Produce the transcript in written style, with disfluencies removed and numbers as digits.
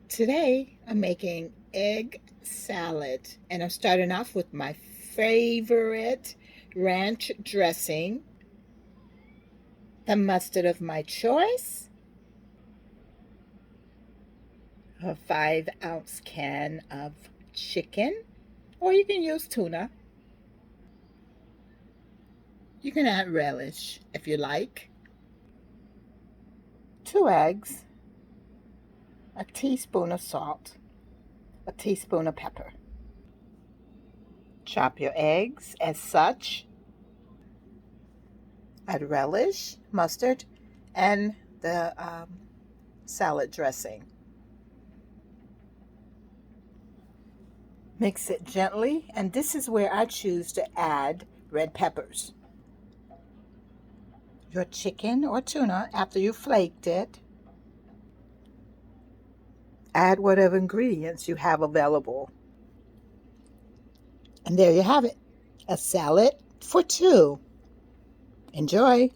Today I'm making egg salad and I'm starting off with my favorite ranch dressing, the mustard of my choice, a 5-ounce can of chicken, or you can use tuna. You can add relish if you like, 2 eggs, a teaspoon of salt, a teaspoon of pepper. Chop your eggs as such. Add relish, mustard, and the salad dressing. Mix it gently, and this is where I choose to add red peppers. Your chicken or tuna, after you flaked it, add whatever ingredients you have available. And there you have it, a salad for two. Enjoy.